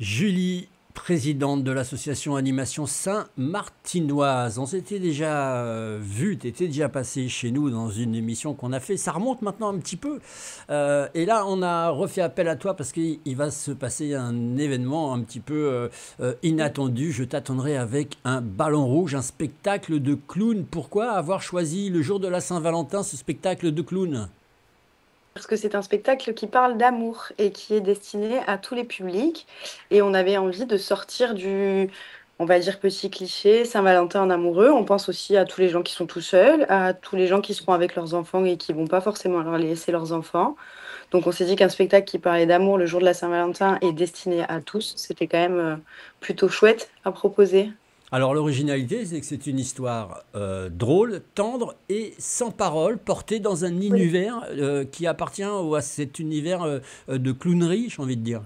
Julie, présidente de l'association Animation Saint-Martinoise. On s'était déjà vu, tu étais déjà passé chez nous dans une émission qu'on a fait. Ça remonte maintenant un petit peu. Et là, on a refait appel à toi parce qu'il va se passer un événement un petit peu inattendu. Je t'attendrai avec un ballon rouge, un spectacle de clown. Pourquoi avoir choisi le jour de la Saint-Valentin ce spectacle de clown? Parce que c'est un spectacle qui parle d'amour et qui est destiné à tous les publics. Et on avait envie de sortir du, on va dire, petit cliché, Saint-Valentin en amoureux. On pense aussi à tous les gens qui sont tout seuls, à tous les gens qui seront avec leurs enfants et qui vont pas forcément leur laisser leurs enfants. Donc on s'est dit qu'un spectacle qui parlait d'amour le jour de la Saint-Valentin est destiné à tous. C'était quand même plutôt chouette à proposer. Alors l'originalité, c'est que c'est une histoire drôle, tendre et sans parole, portée dans un univers qui appartient à cet univers de clownerie, j'ai envie de dire.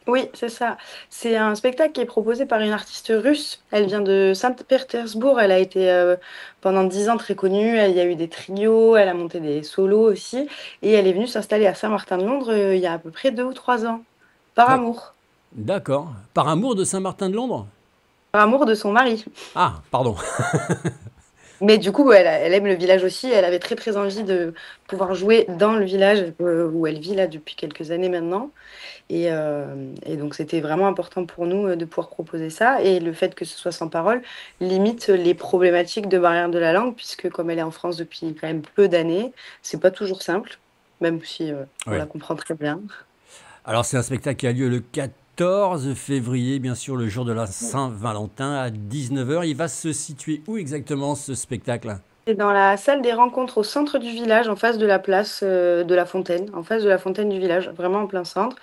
Oui, c'est ça. C'est un spectacle qui est proposé par une artiste russe. Elle vient de Saint-Pétersbourg. Elle a été pendant 10 ans très connue. Il y a eu des trios, elle a monté des solos aussi. Et elle est venue s'installer à Saint-Martin-de-Londres il y a à peu près 2 ou 3 ans. Par Ouais, amour. d'accord. Par amour de Saint-Martin-de-Londres? Par amour de son mari. Ah, pardon. Mais du coup, elle aime le village aussi. Elle avait très très envie de pouvoir jouer dans le village où elle vit là depuis quelques années maintenant. Et donc, c'était vraiment important pour nous de pouvoir proposer ça. Et le fait que ce soit sans parole limite les problématiques de barrière de la langue, puisque comme elle est en France depuis quand même peu d'années, c'est pas toujours simple, même si on la Ouais. comprend très bien. Alors c'est un spectacle qui a lieu le 14 février, bien sûr, le jour de la Saint-Valentin à 19 heures. Il va se situer où exactement ce spectacle? C'est dans la salle des rencontres au centre du village, en face de la place de la Fontaine, en face de la fontaine du village, vraiment en plein centre.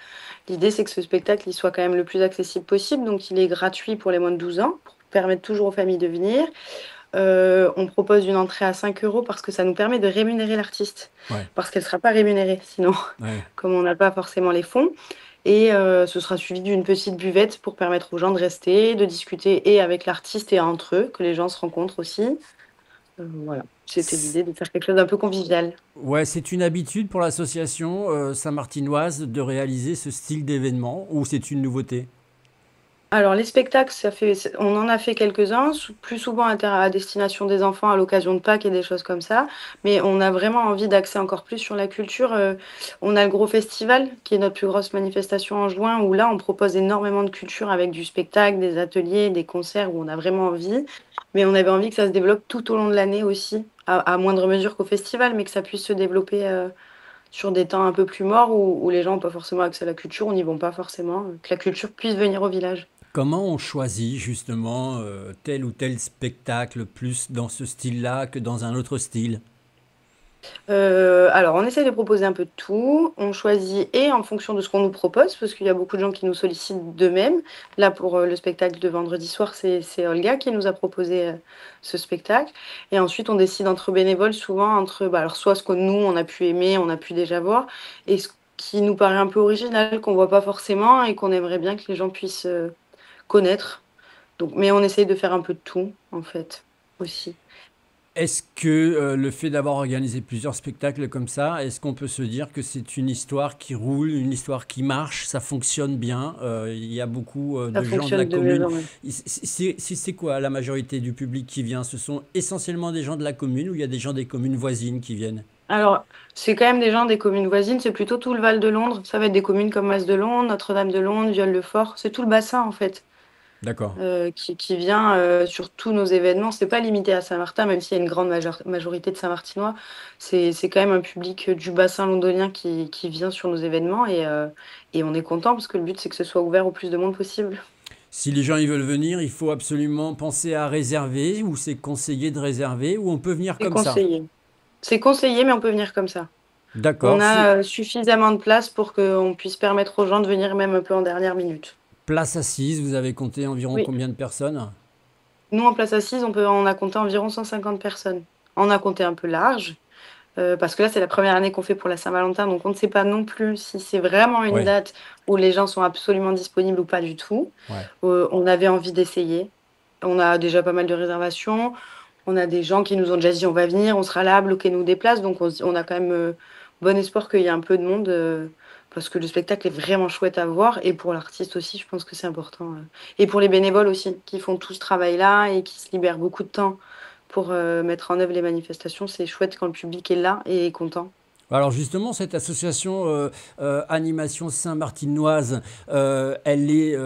L'idée, c'est que ce spectacle il soit quand même le plus accessible possible, donc il est gratuit pour les moins de 12 ans, pour permettre toujours aux familles de venir. On propose une entrée à 5 euros parce que ça nous permet de rémunérer l'artiste. Ouais, Parce qu'elle ne sera pas rémunérée sinon, ouais. comme on n'a pas forcément les fonds. Et ce sera suivi d'une petite buvette pour permettre aux gens de rester, de discuter et avec l'artiste et entre eux, que les gens se rencontrent aussi. Voilà, c'était l'idée de faire quelque chose d'un peu convivial. Ouais, c'est une habitude pour l'association saint-martinoise de réaliser ce style d'événement ou c'est une nouveauté? Alors, les spectacles, on en a fait quelques-uns, plus souvent à destination des enfants à l'occasion de Pâques et des choses comme ça. Mais on a vraiment envie d'axer encore plus sur la culture. On a le gros festival, qui est notre plus grosse manifestation en juin, où là, on propose énormément de culture avec du spectacle, des ateliers, des concerts, où on a vraiment envie. Mais on avait envie que ça se développe tout au long de l'année aussi, à moindre mesure qu'au festival, mais que ça puisse se développer sur des temps un peu plus morts, où les gens n'ont pas forcément accès à la culture, ou n'y vont pas forcément, que la culture puisse venir au village. Comment on choisit justement tel ou tel spectacle plus dans ce style-là que dans un autre style? Alors, on essaie de proposer un peu de tout. On choisit et en fonction de ce qu'on nous propose, parce qu'il y a beaucoup de gens qui nous sollicitent d'eux-mêmes. Là, pour le spectacle de vendredi soir, c'est Olga qui nous a proposé ce spectacle. Et ensuite, on décide entre bénévoles, souvent entre, bah, alors soit ce que nous, on a pu aimer, on a pu déjà voir, et ce qui nous paraît un peu original, qu'on voit pas forcément et qu'on aimerait bien que les gens puissent connaître. Donc, mais on essaye de faire un peu de tout, en fait, aussi. Est-ce que le fait d'avoir organisé plusieurs spectacles comme ça, est-ce qu'on peut se dire que c'est une histoire qui roule, une histoire qui marche, ça fonctionne bien, il y a beaucoup Ça de gens de la fonctionne de mieux commune. en mieux. C'est quoi la majorité du public qui vient? Ce sont essentiellement des gens de la commune ou il y a des gens des communes voisines qui viennent? Alors, c'est quand même des gens des communes voisines, c'est plutôt tout le Val de Londres. Ça va être des communes comme Mas-de-Londres, Notre-Dame-de-Londres, Viol-le-Fort. C'est tout le bassin, en fait, D'accord. qui vient sur tous nos événements. C'est pas limité à Saint-Martin, même s'il y a une grande majorité de Saint-Martinois. C'est quand même un public du bassin londonien qui vient sur nos événements et on est content parce que le but, c'est que ce soit ouvert au plus de monde possible. Si les gens ils veulent venir, il faut absolument penser à réserver ou c'est conseillé de réserver ou on peut venir C'est comme ça. conseillé. C'est conseillé, mais on peut venir comme ça. On D'accord. a suffisamment de place pour qu'on puisse permettre aux gens de venir même un peu en dernière minute. Place assise, vous avez compté environ Oui. combien de personnes? Nous, en place assise, on a compté environ 150 personnes. On a compté un peu large, parce que là, c'est la première année qu'on fait pour la Saint-Valentin, donc on ne sait pas non plus si c'est vraiment une Ouais, date où les gens sont absolument disponibles ou pas du tout. ouais. On avait envie d'essayer. On a déjà pas mal de réservations. On a des gens qui nous ont déjà dit on va venir, on sera là, bloquez-nous des places. Donc on a quand même bon espoir qu'il y ait un peu de monde parce que le spectacle est vraiment chouette à voir et pour l'artiste aussi, je pense que c'est important, et pour les bénévoles aussi, qui font tout ce travail-là et qui se libèrent beaucoup de temps pour, mettre en œuvre les manifestations. C'est chouette quand le public est là et est content. Alors justement, cette association Animation Saint-Martinoise, elle est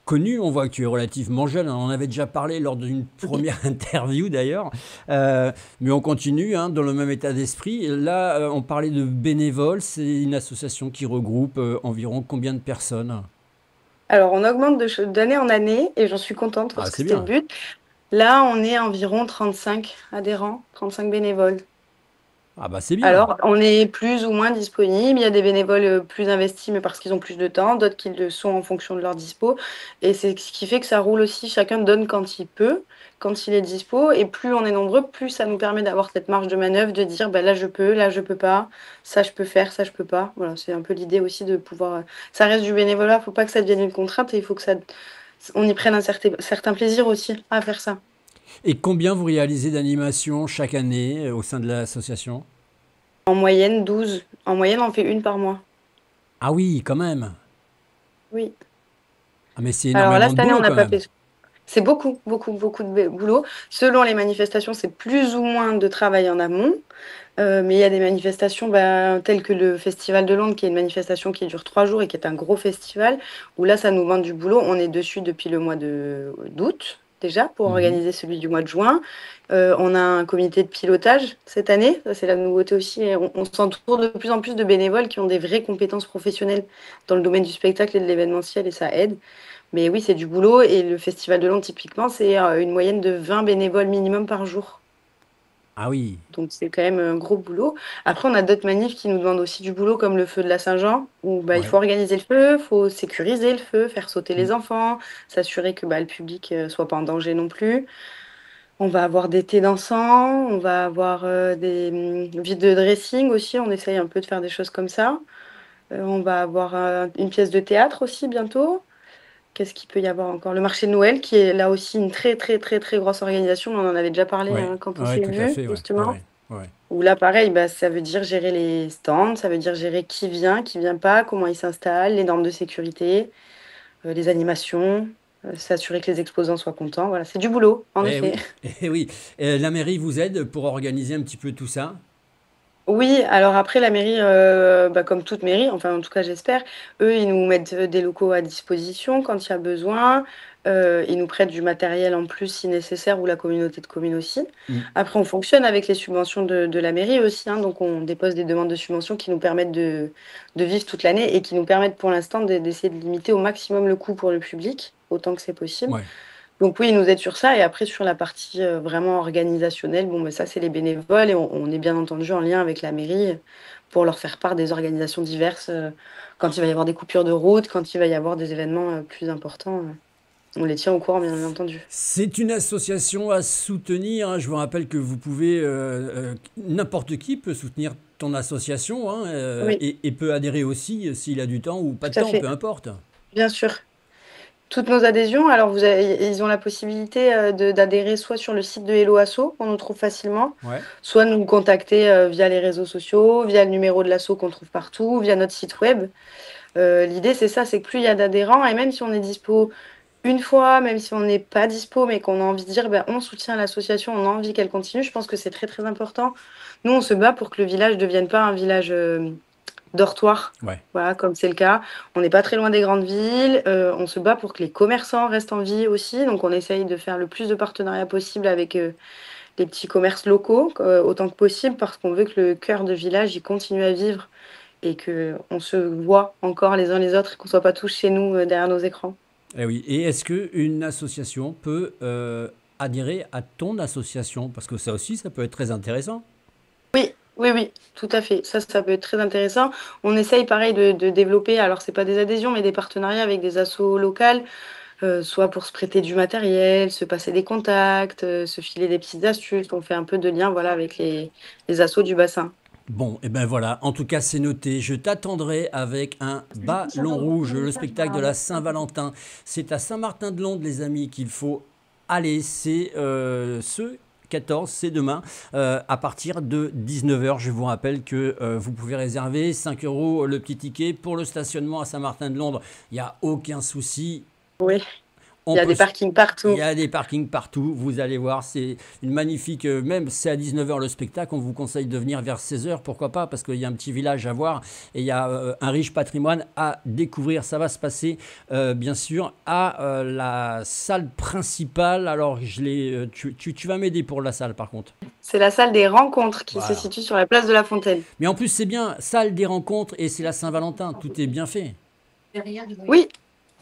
connue. On voit que tu es relativement jeune. On en avait déjà parlé lors d'une première interview d'ailleurs. Mais on continue hein, dans le même état d'esprit. Là, on parlait de bénévoles. C'est une association qui regroupe environ combien de personnes? Alors on augmente d'année en année et j'en suis contente Ah, parce que c'est c'était le bien. but. Là, on est environ 35 adhérents, 35 bénévoles. Ah bah c'est bien. Alors, on est plus ou moins disponible. Il y a des bénévoles plus investis, mais parce qu'ils ont plus de temps, d'autres qui le sont en fonction de leur dispo. Et c'est ce qui fait que ça roule aussi. Chacun donne quand il peut, quand il est dispo. Et plus on est nombreux, plus ça nous permet d'avoir cette marge de manœuvre, de dire bah, là je peux pas, ça je peux faire, ça je peux pas. Voilà, c'est un peu l'idée aussi de pouvoir. Ça reste du bénévolat, faut pas que ça devienne une contrainte et il faut que ça, on y prenne un certain plaisir aussi à faire ça. Et combien vous réalisez d'animations chaque année au sein de l'association? En moyenne, 12. En moyenne, on fait une par mois. Ah oui, quand même. Oui. Ah mais c'est Alors là, énormément de cette année, on boulot n'a quand pas même. fait. C'est beaucoup, beaucoup, beaucoup de boulot. Selon les manifestations, c'est plus ou moins de travail en amont. Mais il y a des manifestations bah, telles que le Festival de Londres, qui est une manifestation qui dure 3 jours et qui est un gros festival, où là, ça nous demande du boulot. On est dessus depuis le mois d'août, déjà, pour Mhm. organiser celui du mois de juin. On a un comité de pilotage cette année. Ça, c'est la nouveauté aussi. Et on s'entoure de plus en plus de bénévoles qui ont des vraies compétences professionnelles dans le domaine du spectacle et de l'événementiel, et ça aide. Mais oui, c'est du boulot. Et le Festival de Londres, typiquement, c'est une moyenne de 20 bénévoles minimum par jour. Ah oui. Donc c'est quand même un gros boulot. Après, on a d'autres manifs qui nous demandent aussi du boulot, comme le feu de la Saint-Jean, où bah, il faut Ouais. organiser le feu, il faut sécuriser le feu, faire sauter Mm. les enfants, s'assurer que bah, le public soit pas en danger non plus. On va avoir des thés dansants, on va avoir des vides de dressing aussi, on essaye un peu de faire des choses comme ça. On va avoir une pièce de théâtre aussi bientôt. Qu'est-ce qu'il peut y avoir encore? Le marché de Noël, qui est là aussi une très très très très grosse organisation. On en avait déjà parlé Ouais. hein, quand on Ouais, s'est tout à vu, fait, ouais. Ouais, justement. ouais. Ouais. Où là, pareil, bah, ça veut dire gérer les stands, ça veut dire gérer qui vient pas, comment il s'installe, les normes de sécurité, les animations, s'assurer que les exposants soient contents. Voilà, c'est du boulot, en Eh effet. oui, eh oui. La mairie vous aide pour organiser un petit peu tout ça? Oui, alors après, la mairie, bah, comme toute mairie, enfin en tout cas j'espère, eux, ils nous mettent des locaux à disposition quand il y a besoin. Ils nous prêtent du matériel en plus si nécessaire ou la communauté de communes aussi. Mm. Après, on fonctionne avec les subventions de la mairie aussi, hein, donc on dépose des demandes de subventions qui nous permettent de vivre toute l'année et qui nous permettent pour l'instant d'essayer de limiter au maximum le coût pour le public, autant que c'est possible. Ouais. Donc oui, ils nous aident sur ça. Et après, sur la partie vraiment organisationnelle, bon, ben, ça, c'est les bénévoles. Et on est bien entendu en lien avec la mairie pour leur faire part des organisations diverses. Quand il va y avoir des coupures de route, quand il va y avoir des événements plus importants, on les tient au courant, bien entendu. C'est une association à soutenir, hein. Je vous rappelle que vous pouvez, n'importe qui peut soutenir ton association hein, Oui, et peut adhérer aussi s'il a du temps ou pas de tout à temps, peu fait. importe. Bien sûr. Toutes nos adhésions, alors ils ont la possibilité d'adhérer soit sur le site de Hello Asso, qu'on nous trouve facilement, Ouais. soit nous contacter via les réseaux sociaux, via le numéro de l'asso qu'on trouve partout, via notre site web. L'idée, c'est ça, c'est que plus il y a d'adhérents, et même si on est dispo une fois, même si on n'est pas dispo, mais qu'on a envie de dire, ben, on soutient l'association, on a envie qu'elle continue, je pense que c'est très très important. Nous, on se bat pour que le village ne devienne pas un village dortoir, Ouais. voilà, comme c'est le cas. On n'est pas très loin des grandes villes, on se bat pour que les commerçants restent en vie aussi, donc on essaye de faire le plus de partenariats possible avec les petits commerces locaux, autant que possible, parce qu'on veut que le cœur de village, il continue à vivre et qu'on se voit encore les uns les autres et qu'on soit pas tous chez nous derrière nos écrans. Eh oui. Et est-ce qu'une association peut adhérer à ton association? Parce que ça aussi, ça peut être très intéressant. Oui, oui, oui, tout à fait. Ça peut être très intéressant. On essaye pareil de développer, alors c'est pas des adhésions, mais des partenariats avec des assos locales, soit pour se prêter du matériel, se passer des contacts, se filer des petites astuces. On fait un peu de lien, voilà, avec les assos du bassin. Bon, et ben voilà, en tout cas c'est noté. Je t'attendrai avec un ballon rouge, le spectacle de la Saint-Valentin. C'est à Saint-Martin-de-Londres, les amis, qu'il faut aller. C'est ceux 14, c'est demain, à partir de 19h. Je vous rappelle que vous pouvez réserver 5 € le petit ticket. Pour le stationnement à Saint-Martin-de-Londres, il n'y a aucun souci. Oui, On il y a peut des parkings Il partout. y a des parkings partout, vous allez voir, c'est une magnifique, même c'est à 19h le spectacle, on vous conseille de venir vers 16h, pourquoi pas, parce qu'il y a un petit village à voir et il y a un riche patrimoine à découvrir. Ça va se passer, bien sûr, à la salle principale. Alors, tu vas m'aider pour la salle, par contre. C'est la salle des rencontres qui se Voilà. situe sur la place de la Fontaine. Mais en plus, c'est bien, salle des rencontres et c'est la Saint-Valentin, tout est bien fait. Oui,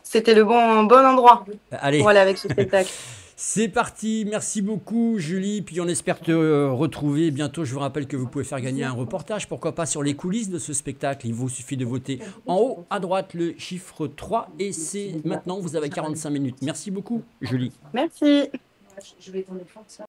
c'était le bon endroit Allez. pour aller avec ce spectacle. C'est parti, merci beaucoup Julie, puis on espère te retrouver bientôt. Je vous rappelle que vous pouvez faire gagner un reportage, pourquoi pas sur les coulisses de ce spectacle. Il vous suffit de voter en haut à droite le chiffre 3 et c'est maintenant, vous avez 45 minutes. Merci beaucoup Julie. Merci.